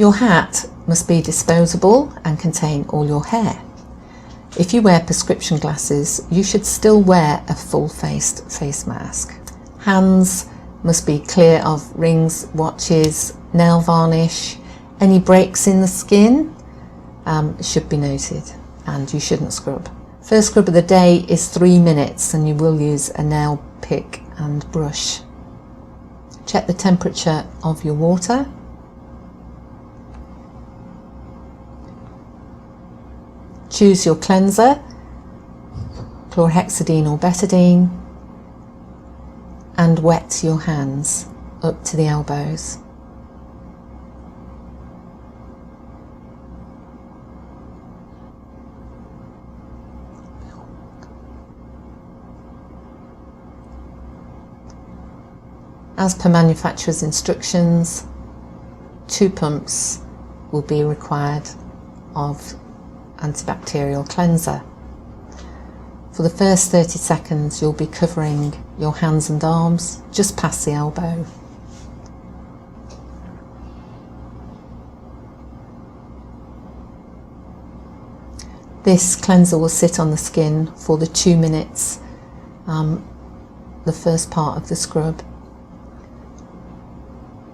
Your hat must be disposable and contain all your hair. If you wear prescription glasses, you should still wear a full-faced face mask. Hands must be clear of rings, watches, nail varnish. Any breaks in the skin should be noted, and you shouldn't scrub. First scrub of the day is 3 minutes, and you will use a nail pick and brush. Check the temperature of your water. Choose your cleanser, chlorhexidine or betadine, and wet your hands up to the elbows. As per manufacturer's instructions, 2 pumps will be required of antibacterial cleanser. For the first 30 seconds, you'll be covering your hands and arms just past the elbow. This cleanser will sit on the skin for the 2 minutes, the first part of the scrub.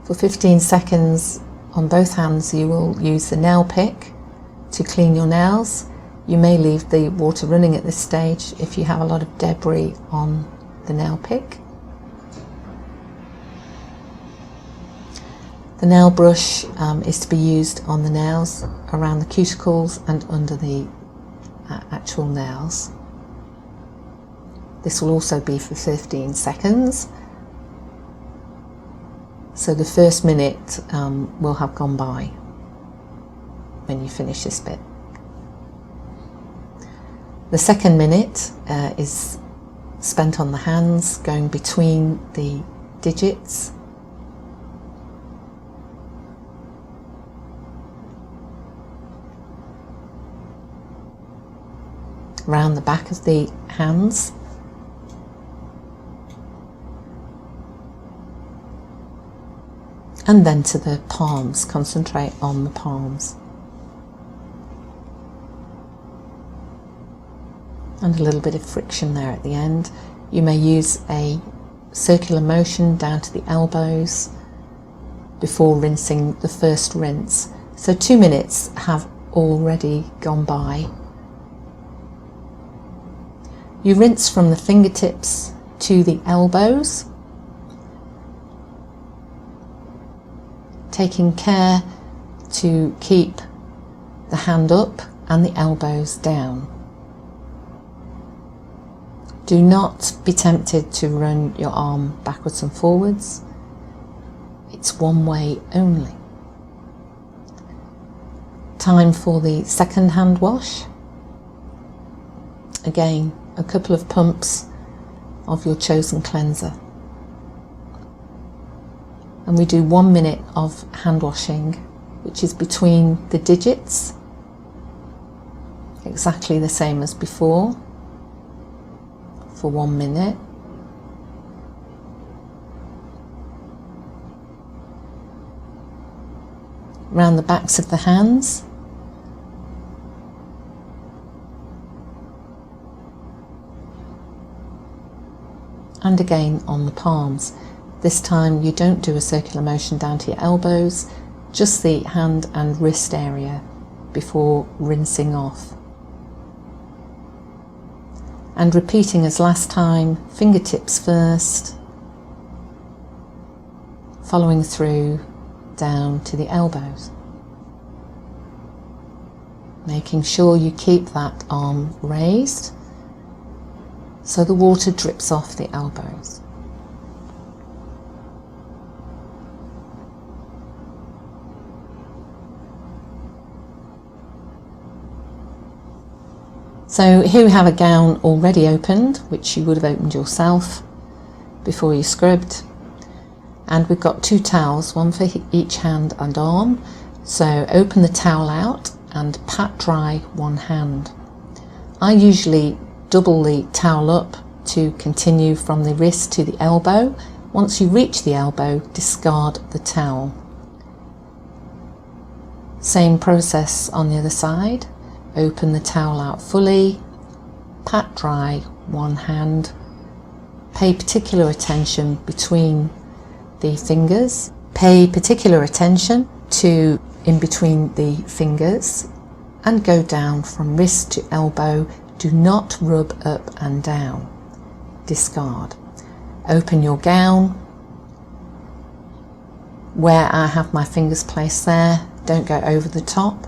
For 15 seconds on both hands, you will use the nail pick to clean your nails. You may leave the water running at this stage if you have a lot of debris on the nail pick. The nail brush is to be used on the nails, around the cuticles and under the actual nails. This will also be for 15 seconds. So the first minute will have gone by when you finish this bit. The second minute is spent on the hands, going between the digits. Around the back of the hands. And then to the palms, concentrate on the palms. And a little bit of friction there at the end. You may use a circular motion down to the elbows before rinsing the first rinse. So 2 minutes have already gone by. You rinse from the fingertips to the elbows, taking care to keep the hand up and the elbows down. Do not be tempted to run your arm backwards and forwards. It's one way only. Time for the second hand wash. Again, a couple of pumps of your chosen cleanser. And we do 1 minute of hand washing, which is between the digits, exactly the same as before, for 1 minute. Around the backs of the hands. And again on the palms. This time you don't do a circular motion down to your elbows, just the hand and wrist area before rinsing off. And repeating as last time, fingertips first, following through down to the elbows. Making sure you keep that arm raised so the water drips off the elbows. So here we have a gown already opened, which you would have opened yourself before you scrubbed. And we've got 2 towels, one for each hand and arm. So open the towel out and pat dry one hand. I usually double the towel up to continue from the wrist to the elbow. Once you reach the elbow, discard the towel. Same process on the other side. Open the towel out fully, pat dry one hand, pay particular attention between the fingers, pay particular attention to in between the fingers, and go down from wrist to elbow. Do not rub up and down. Discard. Open your gown. Where I have my fingers placed there, don't go over the top.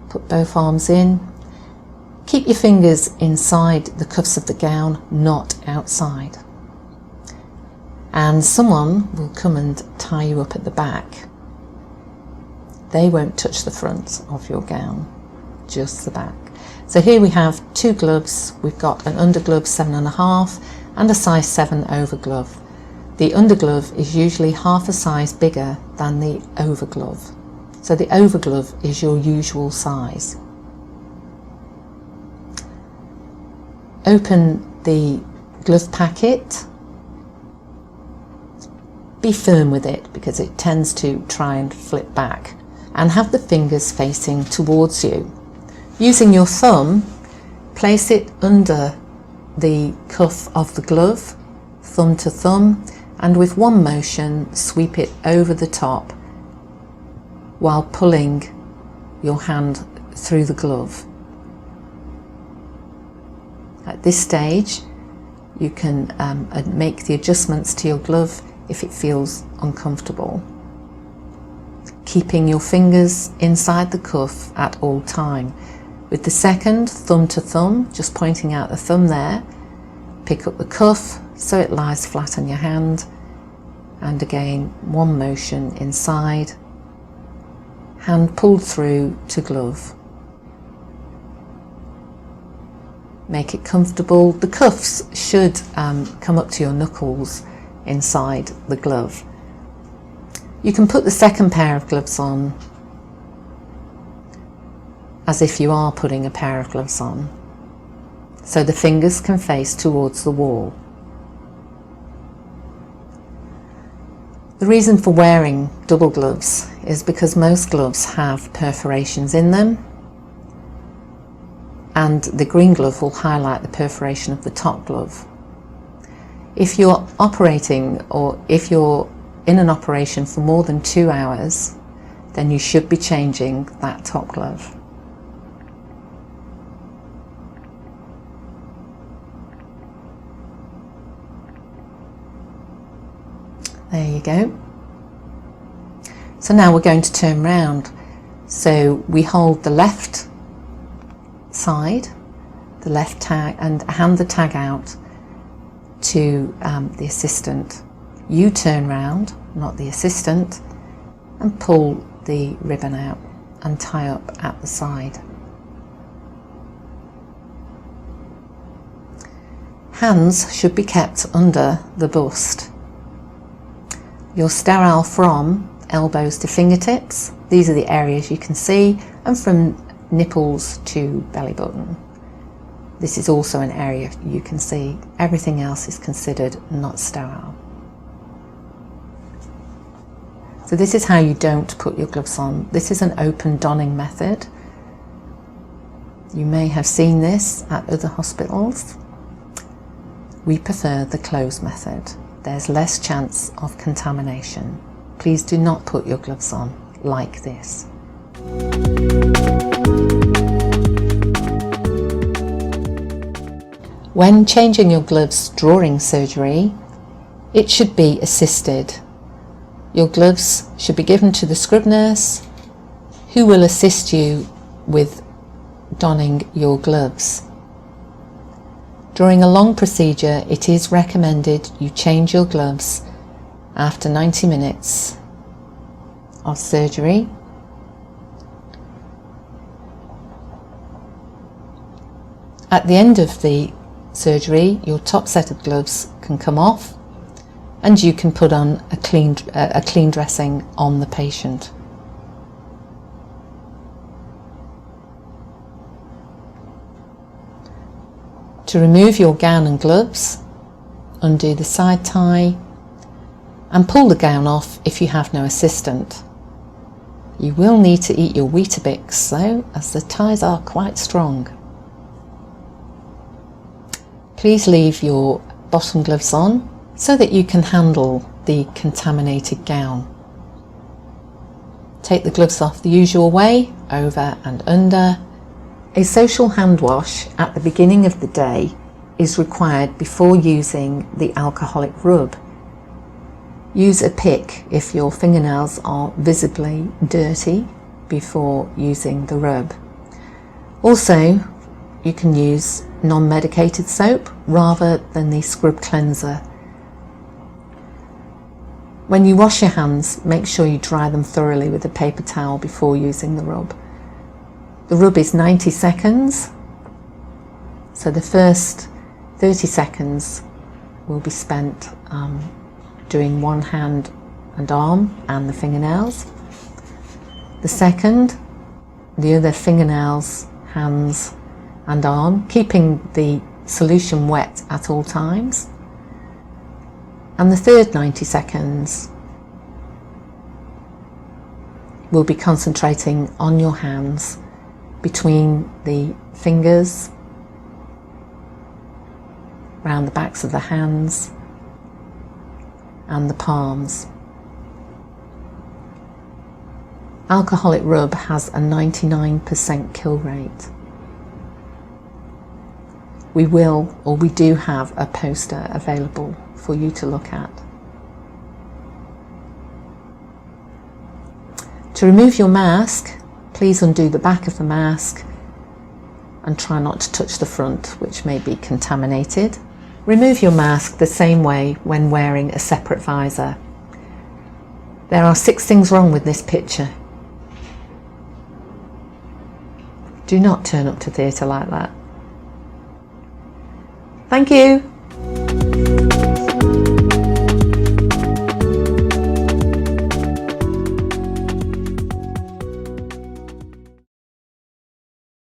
Put both arms in. Keep your fingers inside the cuffs of the gown, not outside. And someone will come and tie you up at the back. They won't touch the front of your gown, just the back. So here we have 2 gloves. We've got an underglove 7.5 and a size 7 overglove. The underglove is usually half a size bigger than the overglove. So the overglove is your usual size. Open the glove packet. Be firm with it because it tends to try and flip back, and have the fingers facing towards you. Using your thumb, place it under the cuff of the glove, thumb to thumb, and with one motion sweep it over the top while pulling your hand through the glove. At this stage, you can make the adjustments to your glove if it feels uncomfortable, keeping your fingers inside the cuff at all time. With the second, thumb to thumb, just pointing out the thumb there, pick up the cuff so it lies flat on your hand, and again one motion inside, hand pulled through to glove. Make it comfortable. The cuffs should come up to your knuckles inside the glove. You can put the second pair of gloves on as if you are putting a pair of gloves on, so the fingers can face towards the wall. The reason for wearing double gloves is because most gloves have perforations in them, and the green glove will highlight the perforation of the top glove. If you're operating, or if you're in an operation for more than 2 hours, then you should be changing that top glove. There you go. So now we're going to turn round. So we hold the left side, the left tag, and hand the tag out to the assistant. You turn round, not the assistant, and pull the ribbon out and tie up at the side. Hands should be kept under the bust. You're sterile from elbows to fingertips. These are the areas you can see, and from nipples to belly button. This is also an area you can see. Everything else is considered not sterile. So this is how you don't put your gloves on. This is an open donning method. You may have seen this at other hospitals. We prefer the closed method. There's less chance of contamination. Please do not put your gloves on like this. When changing your gloves during surgery, it should be assisted. Your gloves should be given to the scrub nurse, who will assist you with donning your gloves. During a long procedure, it is recommended you change your gloves after 90 minutes of surgery. At the end of the surgery, your top set of gloves can come off, and you can put on a clean dressing on the patient. To remove your gown and gloves, undo the side tie and pull the gown off if you have no assistant. You will need to eat your Weetabix though, as the ties are quite strong. Please leave your bottom gloves on so that you can handle the contaminated gown. Take the gloves off the usual way, over and under. A social hand wash at the beginning of the day is required before using the alcoholic rub. Use a pick if your fingernails are visibly dirty before using the rub. Also, you can use non-medicated soap rather than the scrub cleanser. When you wash your hands, make sure you dry them thoroughly with a paper towel before using the rub. The rub is 90 seconds, so the first 30 seconds will be spent doing one hand and arm and the fingernails. The second, the other fingernails, hands and arm, keeping the solution wet at all times. And the third 90 seconds will be concentrating on your hands between the fingers, around the backs of the hands and the palms. Alcoholic rub has a 99% kill rate. We do have a poster available for you to look at. To remove your mask, please undo the back of the mask and try not to touch the front, which may be contaminated. Remove your mask the same way when wearing a separate visor. There are 6 things wrong with this picture. Do not turn up to theatre like that. Thank you.